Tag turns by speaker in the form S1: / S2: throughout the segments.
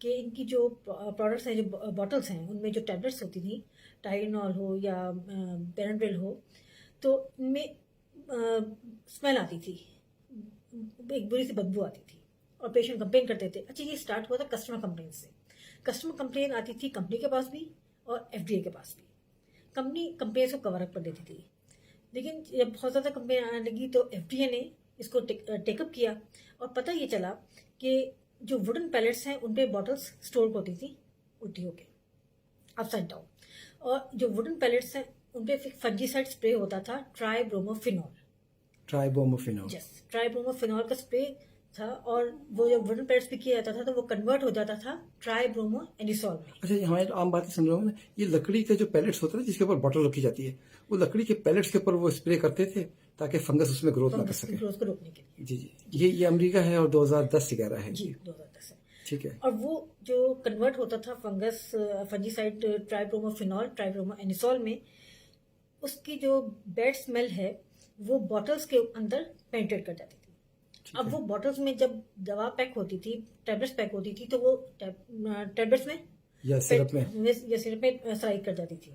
S1: کہ ان کی جو پروڈکٹس ہیں، جو باٹلس ہیں، ان میں جو ٹیبلٹس ہوتی تھیں، ٹائرینول ہو یا پیناڈرل ہو، تو ان میں اسمیل آتی تھی، ایک بری سی بدبو آتی تھی اور پیشنٹ کمپلین کرتے تھے. اچھا، یہ اسٹارٹ ہوا تھا کسٹمر کمپلین سے. کسٹمر کمپلین آتی تھی کمپنی کے پاس بھی اور FDA کے پاس بھی. کمپنی کمپلین کو کور اپ کر دیتی تھی، لیکن جب بہت زیادہ کمپلین آنے لگی تو FDA نے اس کو ٹیک اپ کیا، اور پتہ یہ چلا کہ جو ووڈن پیلٹس ہیں ان پہ باٹلس اسٹور ہوتی تھی الٹی ہو کے، اپ سائڈ ڈاؤن، اور جو ووڈن پیلٹس ہیں ان پہ فنجیسائڈ اسپرے ہوتا تھا، ٹرائبروموفینول.
S2: ٹرائبروموفینول.
S1: یس، ٹرائبروموفینول کا اسپرے تھا، اور وہ جو ووڈن پیلٹس پہ کیا جاتا تھا تو وہ کنورٹ ہو جاتا تھا ٹرائبرومو اینیسول میں.
S2: اچھا، یہ ہمارے عام باتیں سمجھ رہا ہوں نا، یہ لکڑی کے جو پیلٹس ہوتے ہیں جس کے اوپر بوٹل رکھی جاتی ہے، وہ لکڑی کے پیلٹس کے اوپر وہ اسپرے کرتے تھے تاکہ فنگس اس میں گروتھ نہ کر
S1: فنگس کی
S2: سکے.
S1: گروتھ کو روکنے کے لیے.
S2: جی جی، یہ امریکہ ہے اور 2010 سے کہہ رہا ہے.
S1: جی 2010 ہے.
S2: ٹھیک ہے.
S1: اور وہ جو کنورٹ ہوتا تھا فنجیسائڈ ٹرائبروموفینول ٹرائبرومو اینیسول میں، اس کی جو بیڈ اسمیل ہے وہ باٹلس کے اندر پینٹریٹ کر جاتی تھی. اب وہ باٹلس میں جب دوا پیک ہوتی تھی، ٹیبلٹس پیک ہوتی تھی، تو وہ ٹیبلٹس میں
S2: یا سرپ میں
S1: یا سرپ میں سرائیک کر جاتی تھی،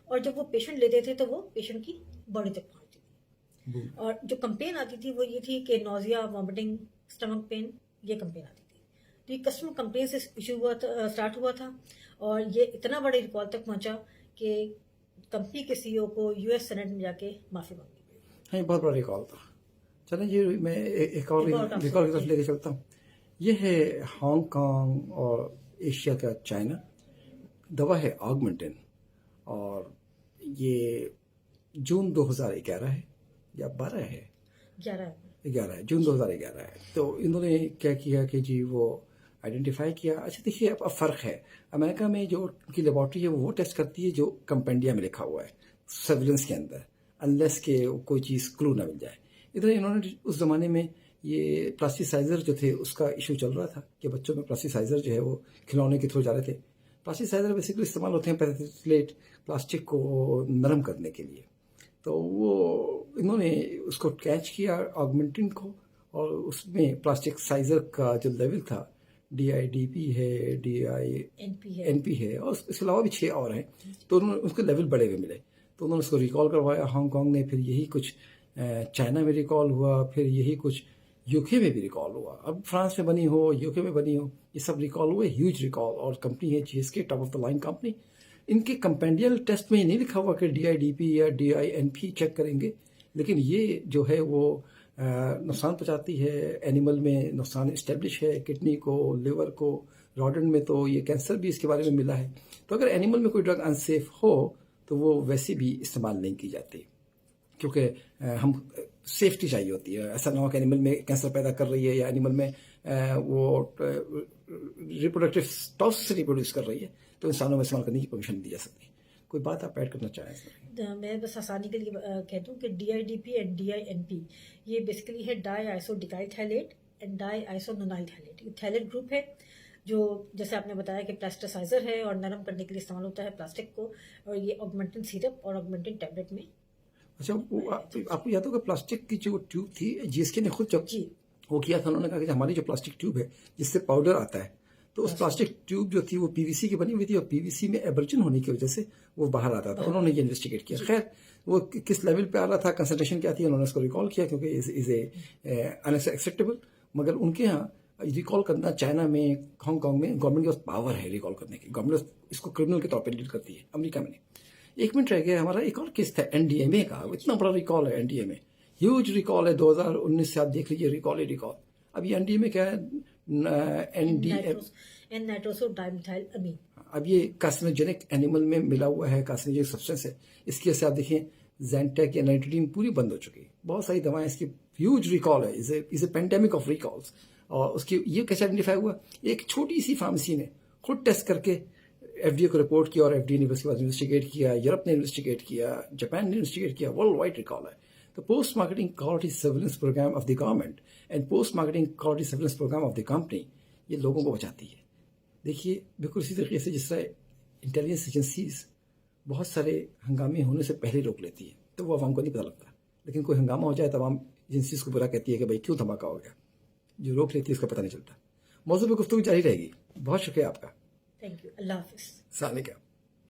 S1: اور جب وہ پیشنٹ لیتے تھے تو وہ پیشنٹ کی باڈی تک پہنچتی تھی. اور جو کمپلین آتی تھی وہ یہ تھی کہ نوزیا، وامٹنگ، اسٹمک پین، یہ کمپلین آتی تھی. تو یہ کسٹمر کمپلین سے ایشو ہوا تھا، اسٹارٹ ہوا تھا، اور یہ اتنا بڑے ریکال تک پہنچا کہ کمپنی کے CEO کو US سینٹ میں جا کے معافی مانگی.
S2: ہاں، یہ بہت بڑا ریکال تھا. چلیں جی، میں ایک اور ریکال کی طرف لے کے چلتا ہوں. یہ ہے ہانگ کانگ اور ایشیا کا چائنا. دوا ہے آگمنٹن، اور یہ جون 2011 ہے یا 12 ہے، 11 ہے، جون 2011 ہے. تو انہوں نے کیا کیا کہ جی وہ آئیڈینٹیفائی کیا. اچھا دیکھیے، اب فرق ہے. امریکہ میں جو ان کی لیبارٹری ہے وہ ٹیسٹ کرتی ہے جو کمپینڈیا میں لکھا ہوا ہے سرویلنس کے اندر، انلیس کہ کوئی چیز کلو نہ مل جائے. ادھر انہوں نے اس زمانے میں یہ پلاسٹیسائزر جو تھے اس کا ایشو چل رہا تھا کہ بچوں میں پلاسٹیسائزر جو ہے وہ کھلونے کے تھرو جا رہے تھے. پلاسٹیسائزر بیسیکلی استعمال ہوتے ہیں پیراسیلیٹ پلاسٹک کو نرم کرنے کے لیے. تو وہ انہوں نے اس کو کیچ کیا آگمنٹن کو، اور اس میں پلاسٹک سائزر کا جو لیول تھا DIDP ہے، DINP ہے، اور اس کے علاوہ بھی 6 اور ہیں. تو انہوں نے اس کے لیول بڑے ہوئے ملے، تو انہوں نے اس کو ریکال کروایا ہانگ کانگ نے. پھر یہی کچھ چائنا میں ریکال ہوا، پھر یہی کچھ UK میں بھی ریکال ہوا. اب فرانس میں بنی ہو، UK میں بنی ہو، یہ سب ریکال ہوئے، ہیوج ریکال. اور کمپنی ہے GSK، top of the line company. ان کے کمپینڈیل ٹیسٹ میں یہ نہیں لکھا ہوا کہ DIDP یا DINP چیک کریں گے، لیکن یہ جو ہے وہ نقصان پہنچاتی ہے. اینیمل میں نقصان اسٹیبلش ہے، کڈنی کو، لیور کو. راڈنٹ میں تو یہ کینسر بھی اس کے بارے میں ملا ہے. تو اگر اینیمل میں کوئی ڈرگ انسیف ہو تو وہ ویسے بھی استعمال نہیں کی جاتی، کیونکہ ہم سیفٹی چاہیے ہوتی ہے. ایسا نہ ہو کہ اینیمل میں کینسر پیدا کر رہی ہے یا اینیمل میں وہ ریپروڈکٹیو اسٹاس سے ریپروڈیوس کر رہی ہے، تو انسانوں میں استعمال کرنے کی پرمیشن نہیں دی جا سکتی. کوئی بات آپ ایڈ کرنا چاہیں سر؟
S1: میں بس آسانی کے لیے کہتا ہوں کہ DIDP اینڈ DINP یہ بیسیکلی ہے ڈائی آئسو ڈیکائل تھائلیٹ اینڈ ڈائی آئسو نونائل تھائلیٹ. یہ تھائلیٹ گروپ ہے جو جیسے آپ نے بتایا کہ پلاسٹیسائزر ہے اور نرم کرنے کے لیے استعمال ہوتا ہے پلاسٹک کو، اور یہ آگمنٹن سیرپ اور آگمنٹن ٹیبلٹ میں.
S2: اچھا، آپ کو یاد ہوگا پلاسٹک کی جو ٹیوب تھی GSK نے خود جب وہ کیا تھا، انہوں نے کہا کہ ہماری جو پلاسٹک ٹیوب ہے جس سے پاؤڈر آتا ہے، تو اس پلاسٹک ٹیوب جو تھی وہ PVC کی بنی ہوئی تھی، اور PVC میں ایبرجن ہونے کی وجہ سے وہ باہر آتا تھا. انہوں نے یہ انویسٹیگیٹ کیا. خیر وہ کس لیول پہ آ رہا تھا، کنسنٹریشن کیا تھی، انہوں نے اس کو ریکال کیا کیونکہ از اے انیکسیپٹیبل. مگر ان کے ہاں ریکال کرنا، چائنا میں، ہانگ کانگ میں گورنمنٹ کے پاس پاور ہے ریکال کرنے کی. گورنمنٹ اس کو کرمنل کے طور پہ ڈیل کرتی ہے، امریکہ میں نہیں. 1 منٹ رہ گیا. ہمارا ایک اور کیس تھا NDMA کا. اتنا بڑا ریکال ہے NDMA، ہیوج ریکال ہے. 2019 سے آپ دیکھ لیجیے ریکال ہی ریکال. اب یہ NDMA کیا ہے؟
S1: نائٹروسوڈائمتھائل امین.
S2: اب یہ کارسینوجینک اینیمل میں ملا ہوا ہے، کارسینوجینک سبسٹینس ہے. اس کی وجہ سے آپ دیکھیں زینٹیک یا نائٹروڈین پوری بند ہو چکی. بہت ساری دوائیں اس کی ہیوج ریکال ہے. از اے پینڈیمک آف ریکالس. اور اس کی یہ کیسے آئیڈینٹیفائی ہوا؟ ایک چھوٹی سی فارمیسی نے خود ٹیسٹ کر کے FDA کو رپورٹ کیا، اور FDA نے اس کے بعد انویسٹیگیٹ کیا، یورپ نے انویسٹیگیٹ کیا، جاپان نے انویسٹیگیٹ کیا. ورلڈ وائڈ ریکال ہے. تو post marketing quality surveillance programme of the government and post marketing quality surveillance programme of the company یہ لوگوں کو بچاتی ہے. دیکھیے بالکل اسی طریقے سے جس طرح انٹیلیجنس ایجنسیز بہت سارے ہنگامے ہونے سے پہلے روک لیتی ہے تو وہ عوام کو نہیں پتہ لگتا، لیکن کوئی ہنگامہ ہو جائے تو عوام ایجنسیز کو برا کہتی ہے کہ بھائی کیوں دھماکہ ہو گیا. جو روک لیتی ہے اس کا پتہ نہیں چلتا. موضوع پہ گفتگو جاری رہے گی. بہت شکریہ آپ کا.
S1: Thank you. اللہ حافظ.
S2: السلام علیکم.